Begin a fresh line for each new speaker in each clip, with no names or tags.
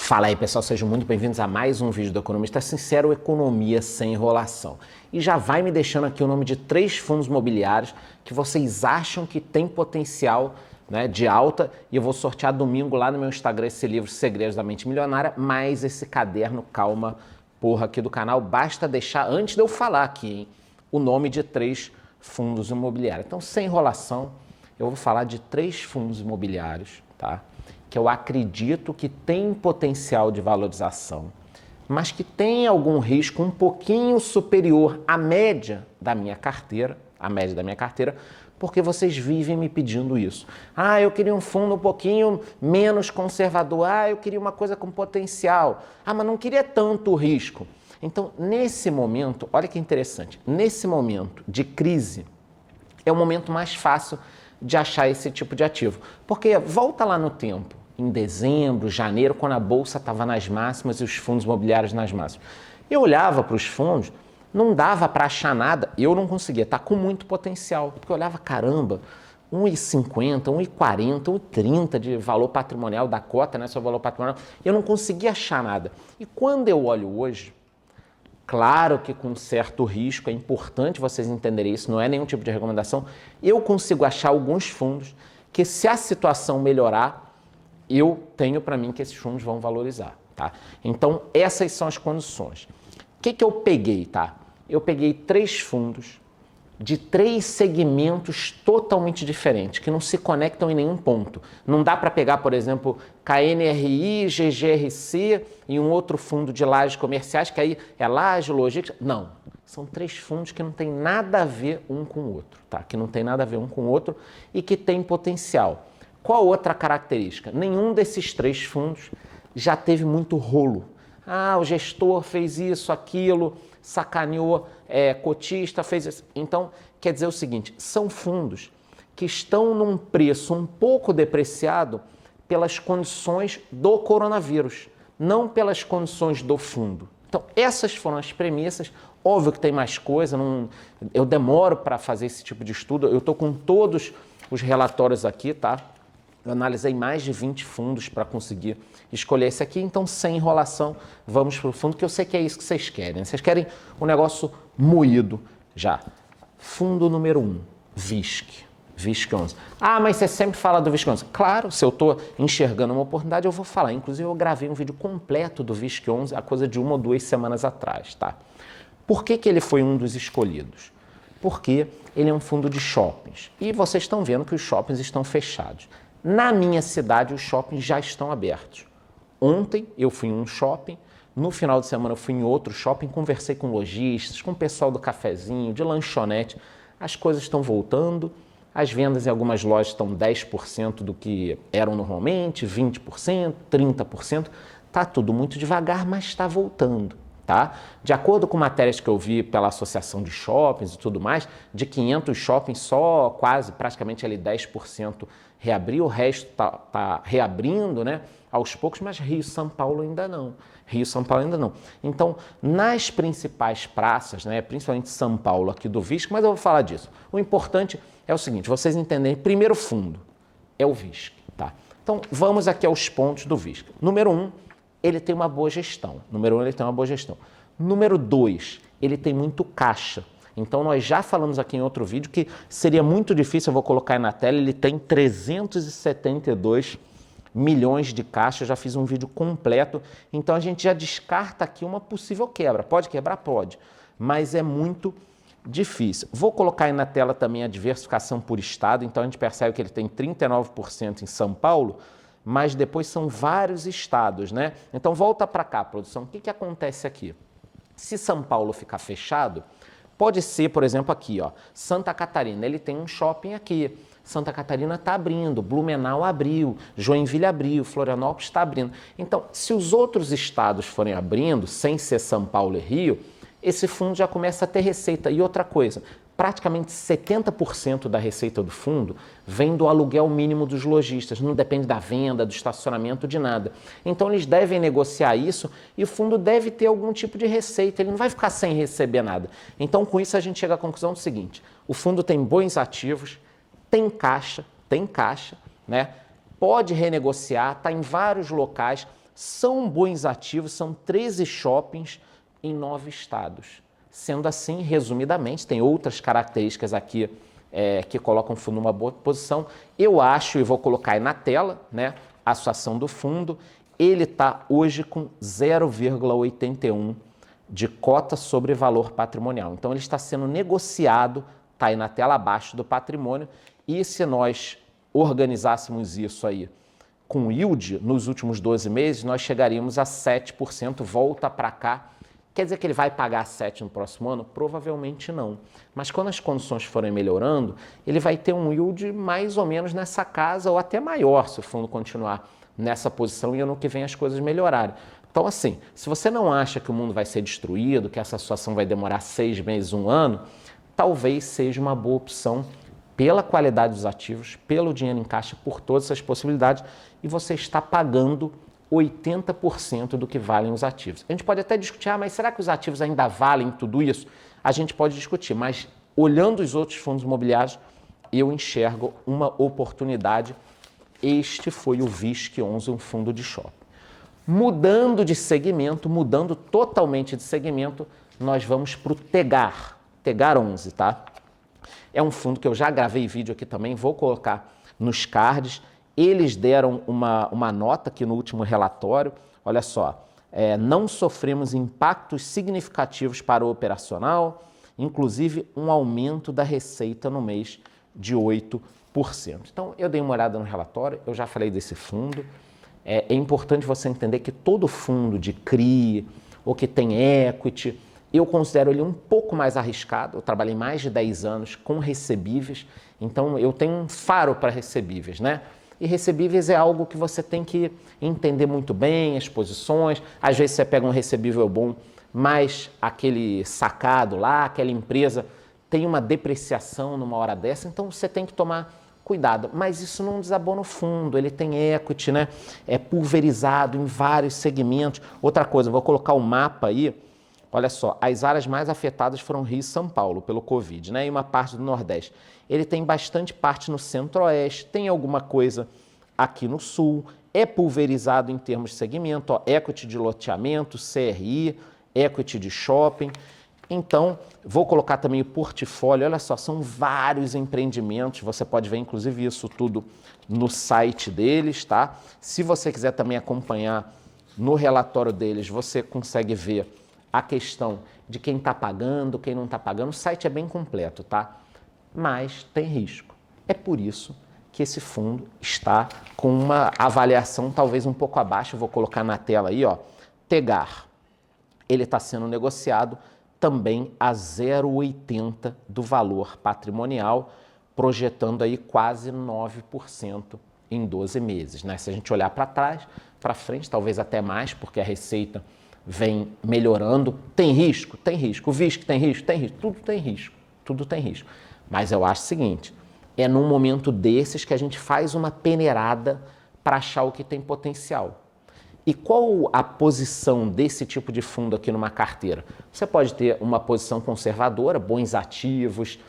Fala aí, pessoal, sejam muito bem-vindos a mais um vídeo do Economista Sincero, Economia Sem Enrolação. E já vai me deixando aqui o nome de 3 fundos imobiliários que vocês acham que tem potencial, né, de alta, e eu vou sortear domingo lá no meu Instagram esse livro Segredos da Mente Milionária, mais esse caderno Calma Porra aqui do canal. Basta deixar, antes de eu falar aqui, hein, o nome de 3 fundos imobiliários. Então, sem enrolação, eu vou falar de 3 fundos imobiliários, tá? Que eu acredito que tem potencial de valorização, mas que tem algum risco um pouquinho superior à média da minha carteira, porque vocês vivem me pedindo isso. Ah, eu queria um fundo um pouquinho menos conservador. Ah, eu queria uma coisa com potencial. Ah, mas não queria tanto risco. Então, nesse momento, olha que interessante, nesse momento de crise, é o momento mais fácil de achar esse tipo de ativo. Porque volta lá no tempo, em dezembro, janeiro, quando a bolsa estava nas máximas e os fundos imobiliários nas máximas. Eu olhava para os fundos, não dava para achar nada, eu não conseguia, está com muito potencial. Porque eu olhava, caramba, 1,50, 1,40, 1,30 de valor patrimonial da cota, né, seu valor patrimonial, eu não conseguia achar nada. E quando eu olho hoje, claro que com certo risco, é importante vocês entenderem isso, não é nenhum tipo de recomendação, eu consigo achar alguns fundos que, se a situação melhorar, eu tenho para mim que esses fundos vão valorizar, tá? Então, essas são as condições. O que eu peguei, tá? Eu peguei 3 fundos de 3 segmentos totalmente diferentes, que não se conectam em nenhum ponto. Não dá para pegar, por exemplo, KNRI, GGRC e um outro fundo de lajes comerciais, que aí é laje, logística. Não. São 3 fundos que não tem nada a ver um com o outro, tá? Que não tem nada a ver um com o outro e que tem potencial. Qual outra característica? Nenhum desses 3 fundos já teve muito rolo. Ah, o gestor fez isso, aquilo, sacaneou, cotista fez isso. Então, quer dizer o seguinte, são fundos que estão num preço um pouco depreciado pelas condições do coronavírus, não pelas condições do fundo. Então, essas foram as premissas. Óbvio que tem mais coisa, eu demoro para fazer esse tipo de estudo, eu estou com todos os relatórios aqui, tá? Eu analisei mais de 20 fundos para conseguir escolher esse aqui, então sem enrolação, vamos para o fundo, que eu sei que é isso que vocês querem. Vocês querem um negócio moído já. Fundo número 1, VISC. VISC 11. Ah, mas você sempre fala do VISC 11. Claro, se eu estou enxergando uma oportunidade, eu vou falar. Inclusive, eu gravei um vídeo completo do VISC 11, a coisa de 1 ou 2 semanas atrás, tá? Por que ele foi um dos escolhidos? Porque ele é um fundo de shoppings. E vocês estão vendo que os shoppings estão fechados. Na minha cidade, os shoppings já estão abertos. Ontem eu fui em um shopping, no final de semana eu fui em outro shopping, conversei com lojistas, com o pessoal do cafezinho, de lanchonete. As coisas estão voltando, as vendas em algumas lojas estão 10% do que eram normalmente, 20%, 30%. Está tudo muito devagar, mas está voltando. Tá? De acordo com matérias que eu vi pela Associação de Shoppings e tudo mais, de 500 shoppings, só quase, praticamente ali 10% reabriu, o resto tá reabrindo, né, aos poucos, mas Rio e São Paulo ainda não. Rio e São Paulo ainda não. Então, nas principais praças, né, principalmente São Paulo aqui do VISC, mas eu vou falar disso. O importante é o seguinte, vocês entenderem, primeiro fundo é o VISC, tá? Então, vamos aqui aos pontos do VISC. Número 1, ele tem uma boa gestão. Número 2, ele tem muito caixa. Então, nós já falamos aqui em outro vídeo que seria muito difícil, eu vou colocar aí na tela, ele tem 372 milhões de caixa, eu já fiz um vídeo completo. Então, a gente já descarta aqui uma possível quebra. Pode quebrar? Pode, mas é muito difícil. Vou colocar aí na tela também a diversificação por estado. Então, a gente percebe que ele tem 39% em São Paulo, mas depois são vários estados, né? Então, volta para cá, produção. O que acontece aqui? Se São Paulo ficar fechado, pode ser, por exemplo, aqui, ó, Santa Catarina, ele tem um shopping aqui. Santa Catarina está abrindo, Blumenau abriu, Joinville abriu, Florianópolis está abrindo. Então, se os outros estados forem abrindo, sem ser São Paulo e Rio, esse fundo já começa a ter receita. E outra coisa, praticamente 70% da receita do fundo vem do aluguel mínimo dos lojistas, não depende da venda, do estacionamento, de nada. Então eles devem negociar isso e o fundo deve ter algum tipo de receita, ele não vai ficar sem receber nada. Então com isso a gente chega à conclusão do seguinte, o fundo tem bons ativos, tem caixa, né? Pode renegociar, está em vários locais, São bons ativos, são 13 shoppings em 9 estados. Sendo assim, resumidamente, tem outras características aqui que colocam o fundo numa boa posição. Eu acho, e vou colocar aí na tela, né, a situação do fundo, ele está hoje com 0,81 de cota sobre valor patrimonial. Então, ele está sendo negociado, está aí na tela abaixo do patrimônio, e se nós organizássemos isso aí com yield nos últimos 12 meses, nós chegaríamos a 7%, volta para cá. Quer dizer que ele vai pagar 7 no próximo ano? Provavelmente não. Mas quando as condições forem melhorando, ele vai ter um yield mais ou menos nessa casa ou até maior, se o fundo continuar nessa posição e ano que vem as coisas melhorarem. Então, assim, se você não acha que o mundo vai ser destruído, que essa situação vai demorar 6 meses, 1 ano, talvez seja uma boa opção pela qualidade dos ativos, pelo dinheiro em caixa, por todas essas possibilidades, e você está pagando 80% do que valem os ativos. A gente pode até discutir, mas será que os ativos ainda valem tudo isso? A gente pode discutir, mas olhando os outros fundos imobiliários, eu enxergo uma oportunidade. Este foi o VISC11, um fundo de shopping. Mudando de segmento, mudando totalmente de segmento, nós vamos para o Tegar 11, tá? É um fundo que eu já gravei vídeo aqui também, vou colocar nos cards. Eles deram uma nota aqui no último relatório, olha só, não sofremos impactos significativos para o operacional, inclusive um aumento da receita no mês de 8%. Então, eu dei uma olhada no relatório, eu já falei desse fundo. É importante você entender que todo fundo de CRI ou que tem equity, eu considero ele um pouco mais arriscado. Eu trabalhei mais de 10 anos com recebíveis, então eu tenho um faro para recebíveis, né? E recebíveis é algo que você tem que entender muito bem, as posições. Às vezes você pega um recebível bom, mas aquele sacado lá, aquela empresa tem uma depreciação numa hora dessa, então você tem que tomar cuidado. Mas isso não desabona o fundo, ele tem equity, né? É pulverizado em vários segmentos. Outra coisa, eu vou colocar o mapa aí. Olha só, as áreas mais afetadas foram Rio e São Paulo pelo Covid, né? E uma parte do Nordeste. Ele tem bastante parte no Centro-Oeste, tem alguma coisa aqui no Sul, é pulverizado em termos de segmento, ó, equity de loteamento, CRI, equity de shopping. Então, vou colocar também o portfólio, olha só, são vários empreendimentos, você pode ver inclusive isso tudo no site deles, tá? Se você quiser também acompanhar no relatório deles, você consegue ver a questão de quem está pagando, quem não está pagando. O site é bem completo, tá? Mas tem risco. É por isso que esse fundo está com uma avaliação talvez um pouco abaixo. Eu vou colocar na tela aí, ó. Tegar. Ele está sendo negociado também a 0,80 do valor patrimonial, projetando aí quase 9% em 12 meses, né? Se a gente olhar para trás, para frente, talvez até mais, porque a receita vem melhorando. Tem risco? Tem risco. O VISC tem risco? Tem risco. Tudo tem risco. Tudo tem risco. Mas eu acho o seguinte, é num momento desses que a gente faz uma peneirada para achar o que tem potencial. E qual a posição desse tipo de fundo aqui numa carteira? Você pode ter uma posição conservadora, bons ativos,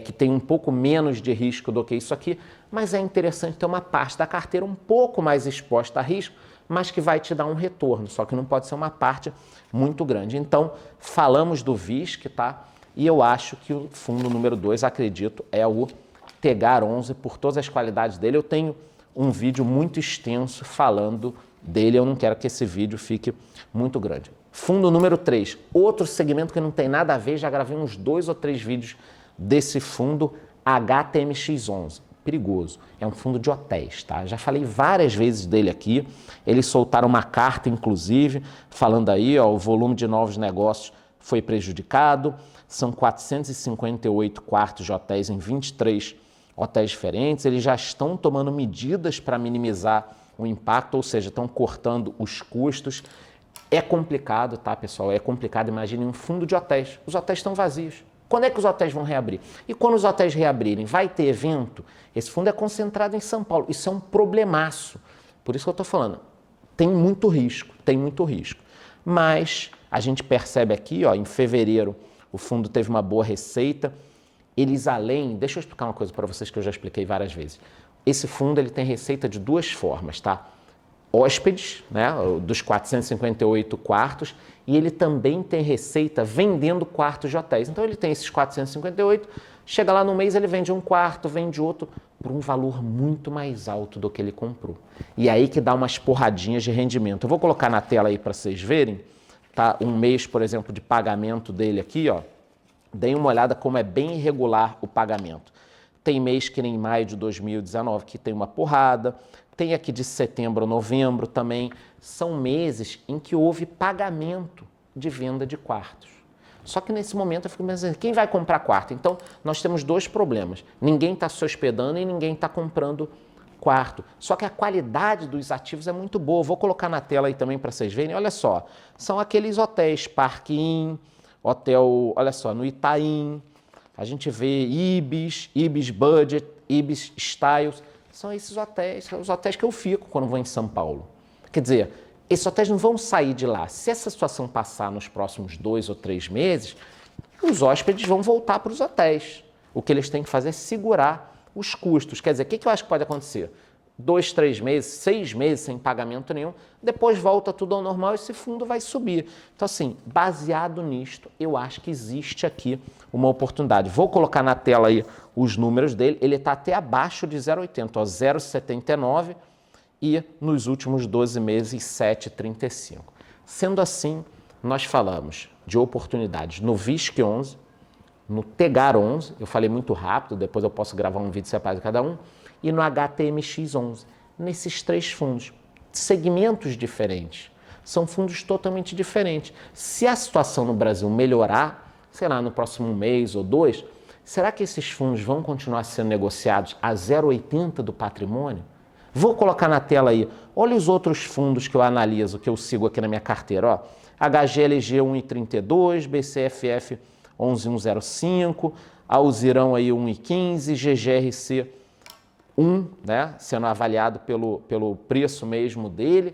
que tem um pouco menos de risco do que isso aqui, mas é interessante ter uma parte da carteira um pouco mais exposta a risco, mas que vai te dar um retorno, só que não pode ser uma parte muito grande. Então, falamos do VISC, tá? E eu acho que o fundo número 2, acredito, é o Tegar 11, por todas as qualidades dele. Eu tenho um vídeo muito extenso falando dele, eu não quero que esse vídeo fique muito grande. Fundo número 3, outro segmento que não tem nada a ver, já gravei uns 2 ou 3 vídeos desse fundo, HTMX11. Perigoso. É um fundo de hotéis, tá? Já falei várias vezes dele aqui. Eles soltaram uma carta, inclusive, falando aí, ó, o volume de novos negócios foi prejudicado. São 458 quartos de hotéis em 23 hotéis diferentes. Eles já estão tomando medidas para minimizar o impacto, ou seja, estão cortando os custos. É complicado, tá, pessoal? É complicado. Imaginem um fundo de hotéis. Os hotéis estão vazios. Quando é que os hotéis vão reabrir? E quando os hotéis reabrirem, vai ter evento? Esse fundo é concentrado em São Paulo. Isso é um problemaço. Por isso que eu estou falando. Tem muito risco, tem muito risco. Mas a gente percebe aqui, ó, em fevereiro, o fundo teve uma boa receita. Eles além... Deixa eu explicar uma coisa para vocês que eu já expliquei várias vezes. Esse fundo ele tem receita de 2 formas, tá? hóspedes, né, dos 458 quartos, e ele também tem receita vendendo quartos de hotéis. Então ele tem esses 458, chega lá no mês ele vende um quarto, vende outro, por um valor muito mais alto do que ele comprou. E aí que dá umas porradinhas de rendimento. Eu vou colocar na tela aí para vocês verem, tá? Um mês, por exemplo, de pagamento dele aqui, ó. Deem uma olhada como é bem irregular o pagamento. Tem mês que nem maio de 2019 que tem uma porrada, tem aqui de setembro a novembro também. São meses em que houve pagamento de venda de quartos. Só que nesse momento eu fico pensando, quem vai comprar quarto? Então, nós temos dois problemas. Ninguém está se hospedando e ninguém está comprando quarto. Só que a qualidade dos ativos é muito boa. Vou colocar na tela aí também para vocês verem. Olha só, são aqueles hotéis Park Inn, hotel, olha só, no Itaim. A gente vê Ibis, Ibis Budget, Ibis Styles. São esses hotéis, são os hotéis que eu fico quando vou em São Paulo. Quer dizer, esses hotéis não vão sair de lá. Se essa situação passar nos próximos 2 ou 3 meses, os hóspedes vão voltar para os hotéis. O que eles têm que fazer é segurar os custos. Quer dizer, o que eu acho que pode acontecer? 2, 3 meses, 6 meses sem pagamento nenhum, depois volta tudo ao normal e esse fundo vai subir. Então, assim, baseado nisto, eu acho que existe aqui uma oportunidade. Vou colocar na tela aí os números dele, ele está até abaixo de 0,80, 0,79 e nos últimos 12 meses 7,35. Sendo assim, nós falamos de oportunidades no VISC 11, no Tegar 11, eu falei muito rápido, depois eu posso gravar um vídeo separado de cada um, e no HTMX 11. Nesses 3 fundos, segmentos diferentes, são fundos totalmente diferentes. Se a situação no Brasil melhorar, sei lá, no próximo mês ou 2, será que esses fundos vão continuar sendo negociados a 0,80 do patrimônio? Vou colocar na tela aí, olha os outros fundos que eu analiso, que eu sigo aqui na minha carteira, ó. HGLG 1,32, BCFF 11,105, Alzirão aí 1,15, GGRC 1, né, sendo avaliado pelo preço mesmo dele,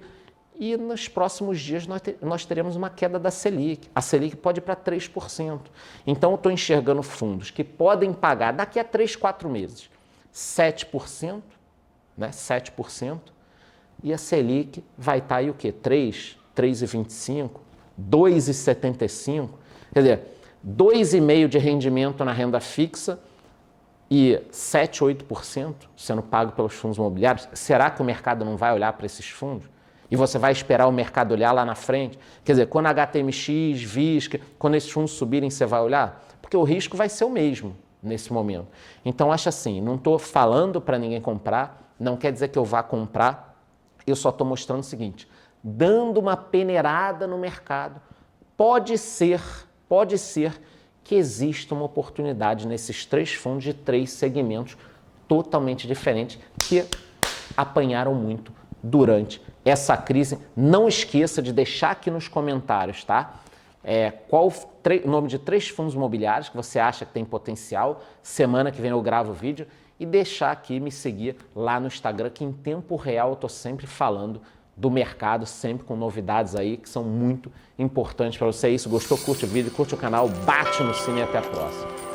e nos próximos dias nós teremos uma queda da Selic. A Selic pode ir para 3%. Então eu estou enxergando fundos que podem pagar daqui a 3, 4 meses 7%, né, 7%, e a Selic vai estar aí o quê? 3, 3,25, 2,75, quer dizer, 2,5% de rendimento na renda fixa e 7, 8% sendo pago pelos fundos imobiliários. Será que o mercado não vai olhar para esses fundos? E você vai esperar o mercado olhar lá na frente? Quer dizer, quando a HTMX, VISC, quando esses fundos subirem, você vai olhar? Porque o risco vai ser o mesmo nesse momento. Então, acho assim, não estou falando para ninguém comprar, não quer dizer que eu vá comprar, eu só estou mostrando o seguinte, dando uma peneirada no mercado, pode ser que exista uma oportunidade nesses 3 fundos de 3 segmentos totalmente diferentes que apanharam muito durante essa crise. Não esqueça de deixar aqui nos comentários, tá? Qual o nome de 3 fundos imobiliários que você acha que tem potencial. Semana que vem eu gravo o vídeo e deixar aqui, me seguir lá no Instagram, que em tempo real eu estou sempre falando do mercado, sempre com novidades aí que são muito importantes para você. É isso, gostou? Curte o vídeo, curte o canal, bate no sino e até a próxima.